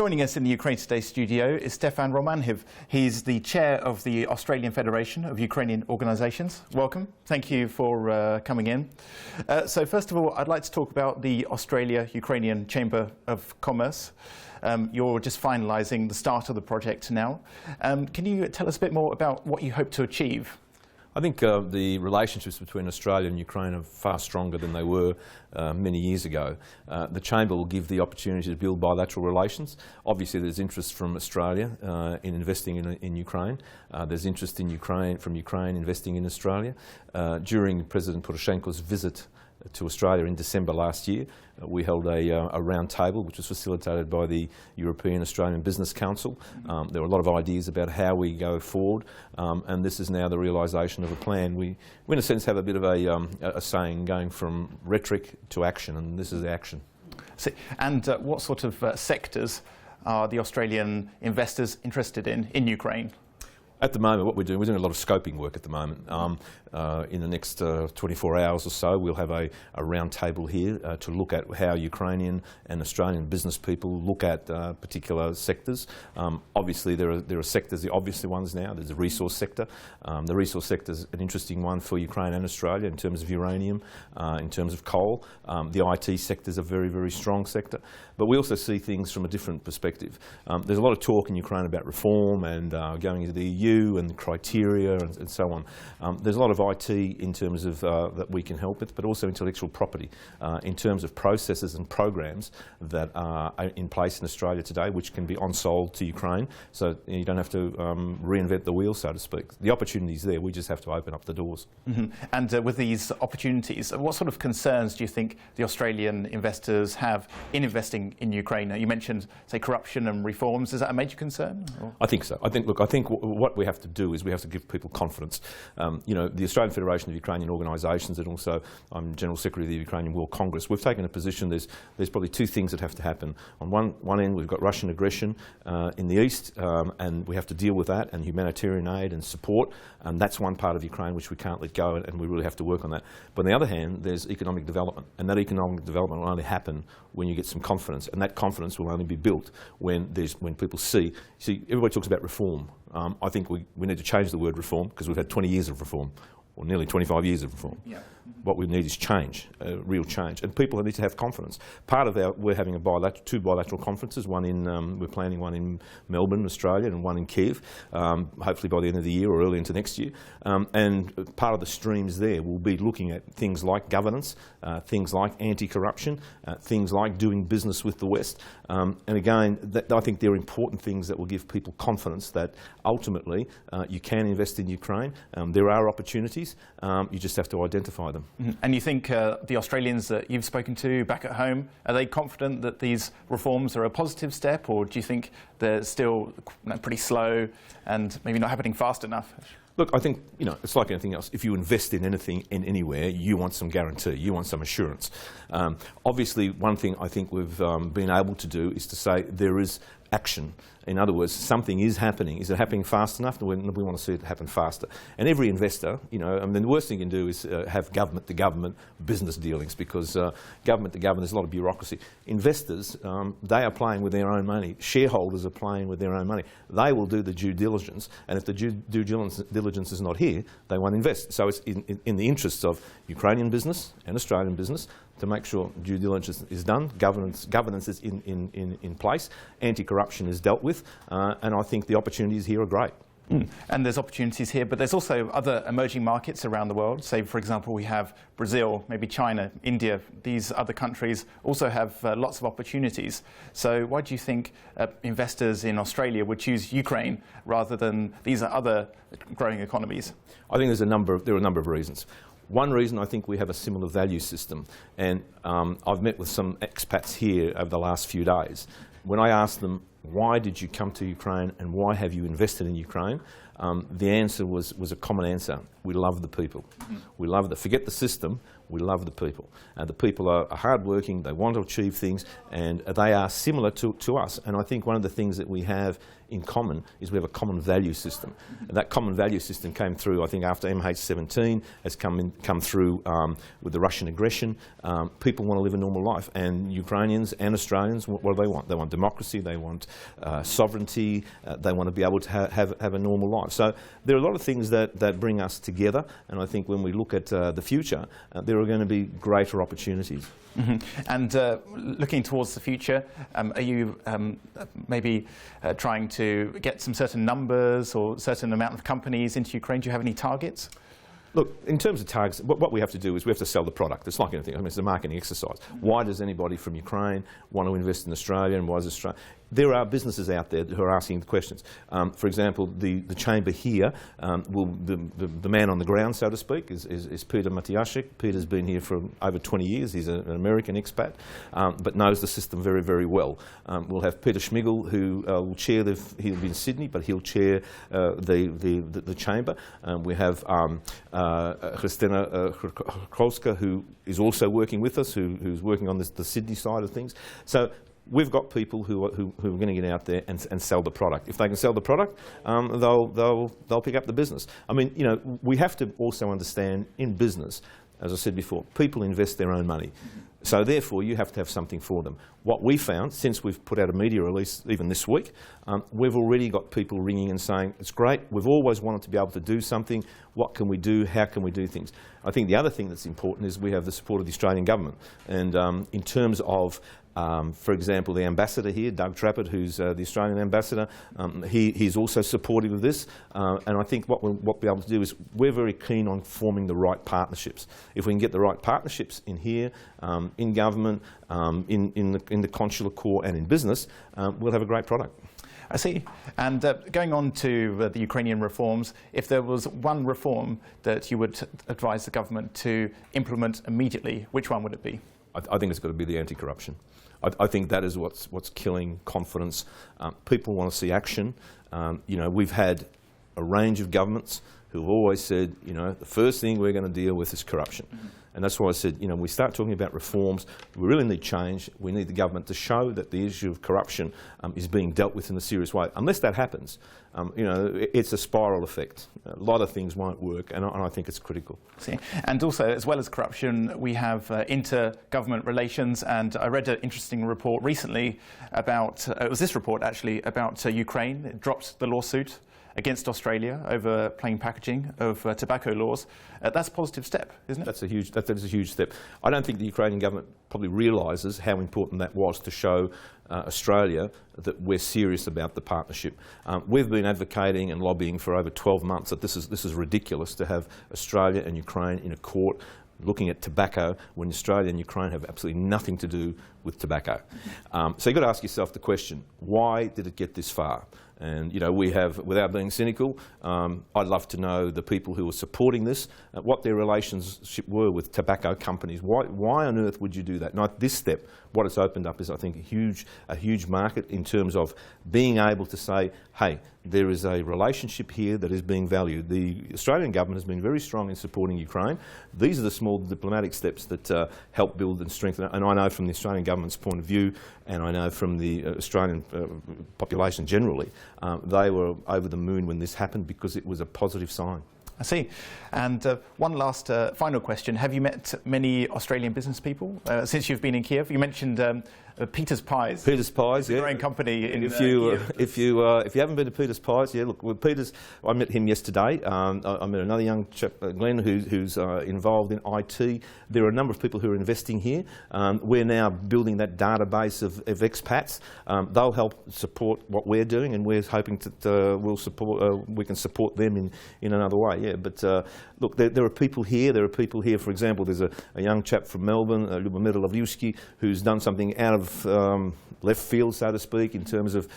Joining us in the Ukraine Today studio is Stefan Romaniw. He's the chair of the Australian Federation of Ukrainian Organisations. Welcome. Thank you for coming in. So first of all, I'd like to talk about the Australia-Ukrainian Chamber of Commerce. You're just finalising the start of the project now. Can you tell us a bit more about what you hope to achieve? I think the relationships between Australia and Ukraine are far stronger than they were many years ago. The Chamber will give the opportunity to build bilateral relations. Obviously there's interest from Australia in investing in Ukraine. There's interest from Ukraine investing in Australia. During President Poroshenko's visit to Australia in December last year, we held a round table which was facilitated by the European Australian Business Council. There were a lot of ideas about how we go forward, and this is now the realisation of a plan. We in a sense have a bit of a saying, going from rhetoric to action, and this is the action. And what sort of sectors are the Australian investors interested in Ukraine? At the moment, what we're doing a lot of scoping work at the moment. In the next 24 hours or so, we'll have a round table here to look at how Ukrainian and Australian business people look at particular sectors. Obviously, there are sectors, the obvious ones now. There's the resource sector. The resource sector is an interesting one for Ukraine and Australia in terms of uranium, in terms of coal. The IT sector is a very, very strong sector. But we also see things from a different perspective. There's a lot of talk in Ukraine about reform and going into the EU and criteria and so on. There's a lot of IT in terms of that we can help with, but also intellectual property in terms of processes and programs that are in place in Australia today, which can be on-sold to Ukraine, so you don't have to reinvent the wheel, so to speak. The opportunity's there, we just have to open up the doors. Mm-hmm. And with these opportunities, what sort of concerns do you think the Australian investors have in investing in Ukraine? You mentioned, say, corruption and reforms. Is that a major concern? Or? I think so. I think what we have to do is we have to give people confidence. You know, the Australian Federation of Ukrainian Organisations, and also I'm General Secretary of the Ukrainian World Congress, we've taken a position. There's probably two things that have to happen. On one end, we've got Russian aggression in the east, and we have to deal with that, and humanitarian aid and support, and that's one part of Ukraine which we can't let go, and we really have to work on that. But on the other hand, there's economic development, and that economic development will only happen when you get some confidence, and that confidence will only be built when people see, everybody talks about reform. I think we need to change the word reform, because we've had 20 years of reform, or nearly 25 years of reform. Yeah. What we need is change, real change, and people need to have confidence. Part of we're having two bilateral conferences. We're planning one in Melbourne, Australia, and one in Kiev, hopefully by the end of the year or early into next year. And part of the streams there will be looking at things like governance, things like anti-corruption, things like doing business with the West. And again, I think they're important things that will give people confidence that ultimately you can invest in Ukraine. There are opportunities. You just have to identify them. Mm-hmm. And you think the Australians that you've spoken to back at home, are they confident that these reforms are a positive step, or do you think they're still pretty slow and maybe not happening fast enough? Look, I think, it's like anything else. If you invest in anything, in anywhere, you want some guarantee, you want some assurance. Obviously, one thing I think we've been able to do is to say there is action. In other words, something is happening. Is it happening fast enough? We want to see it happen faster. And every investor, the worst thing you can do is have government-to-government business dealings, because government-to-government, there's a lot of bureaucracy. Investors, they are playing with their own money. Shareholders are playing with their own money. They will do the due diligence, and if the due diligence is not here, they won't invest. So it's in the interests of Ukrainian business and Australian business to make sure due diligence is done, governance is in place, anti-corruption is dealt with, and I think the opportunities here are great. And there's opportunities here, but there's also other emerging markets around the world. Say, for example, we have Brazil, maybe China, India. These other countries also have lots of opportunities. So why do you think investors in Australia would choose Ukraine rather than these other growing economies? I think there are a number of reasons. One reason, I think we have a similar value system, and I've met with some expats here over the last few days. When I asked them, why did you come to Ukraine and why have you invested in Ukraine? The answer was a common answer. We love the people. We love forget the system, we love the people. The people are hardworking, they want to achieve things, and they are similar to us. And I think one of the things that we have in common is we have a common value system. And that common value system came through, I think, after MH17, has come through with the Russian aggression. People want to live a normal life, and Ukrainians and Australians, what do they want? They want democracy, they want sovereignty, they want to be able to have a normal life. So there are a lot of things that bring us together, and I think when we look at the future, there are going to be greater opportunities. Mm-hmm. And looking towards the future, are you maybe trying to get some certain numbers or certain amount of companies into Ukraine? Do you have any targets? Look, in terms of targets, what we have to do is we have to sell the product. It's like anything. I mean, it's a marketing exercise. Why does anybody from Ukraine want to invest in Australia, and why is Australia? There are businesses out there who are asking the questions. For example, the chamber here, the man on the ground, so to speak, is Peter Matiashik. Peter's been here for over 20 years. He's an American expat, but knows the system very, very well. We'll have Peter Schmigel, who will chair he'll be in Sydney, but he'll chair the chamber. We have Christina Krolska, who is also working with us, who's working on the Sydney side of things. So we've got people who are going to get out there and sell the product. If they can sell the product, they'll pick up the business. I mean, you know, we have to also understand in business, as I said before, people invest their own money. So therefore, you have to have something for them. What we found, since we've put out a media release even this week, we've already got people ringing and saying, it's great, we've always wanted to be able to do something, what can we do, how can we do things? I think the other thing that's important is we have the support of the Australian government. And in terms of, for example, the ambassador here, Doug Trappett, who's the Australian ambassador, he's also supportive of this. And I think what we'll be able to do is we're very keen on forming the right partnerships. If we can get the right partnerships in here, in government, in the consular corps and in business, we'll have a great product. I see. And going on to the Ukrainian reforms, if there was one reform that you would advise the government to implement immediately, which one would it be? I think it's got to be the anti-corruption. I think that is what's killing confidence. People want to see action. You know, we've had a range of governments who've always said, you know, the first thing we're going to deal with is corruption. Mm-hmm. And that's why I said, you know, we start talking about reforms, we really need change. We need the government to show that the issue of corruption is being dealt with in a serious way. Unless that happens, you know, it's a spiral effect. A lot of things won't work, and I think it's critical. See. And also, as well as corruption, we have inter-government relations, and I read an interesting report recently about, it was this report actually, about Ukraine. It dropped the lawsuit against Australia over plain packaging of tobacco laws. That's a positive step, isn't it? That is a huge step. I don't think the Ukrainian government probably realises how important that was to show Australia that we're serious about the partnership. We've been advocating and lobbying for over 12 months that this is ridiculous to have Australia and Ukraine in a court looking at tobacco when Australia and Ukraine have absolutely nothing to do with tobacco. So you've got to ask yourself the question, why did it get this far? And, you know, we have, without being cynical, I'd love to know the people who are supporting this, what their relationship were with tobacco companies. Why on earth would you do that? Now, at this step, what it's opened up is, I think, a huge market in terms of being able to say, hey, there is a relationship here that is being valued. The Australian government has been very strong in supporting Ukraine. These are the small diplomatic steps that help build and strengthen. And I know from the Australian government's point of view, and I know from the Australian population generally, they were over the moon when this happened because it was a positive sign. I see. And one last final question. Have you met many Australian business people since you've been in Kiev? You mentioned Peter's Pies. Peter's Pies, yeah. A growing company in Kiev. If you haven't been to Peter's Pies, yeah, look, well, Peter's, I met him yesterday. I met another young chap, Glenn, who's involved in IT. There are a number of people who are investing here. We're now building that database of expats. They'll help support what we're doing, and we're hoping that we can support them in another way. Yeah, but look, there are people here. There are people here. For example, there's a young chap from Melbourne, Lubomir Lavlewski, who's done something out of left field, so to speak, in terms of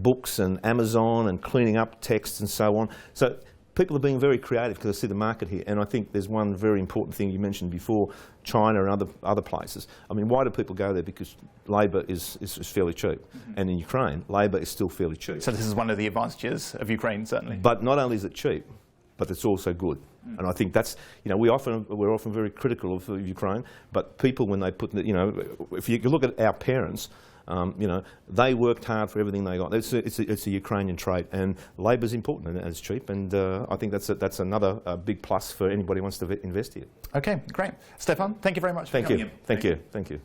books and Amazon and cleaning up texts and so on. So people are being very creative because they see the market here. And I think there's one very important thing you mentioned before, China and other places. I mean, why do people go there? Because labour is fairly cheap. Mm-hmm. And in Ukraine, labour is still fairly cheap. So this is one of the advantages of Ukraine, certainly. But not only is it cheap, but it's also good. Mm. And I think that's, you know, we're often very critical of Ukraine, but people, when they put, you know, if you look at our parents, You know, they worked hard for everything they got. It's a Ukrainian trait, and labour's important and it's cheap, and I think that's another big plus for anybody who wants to invest here. Okay, great. Stefan, thank you very much for coming in. Thank you.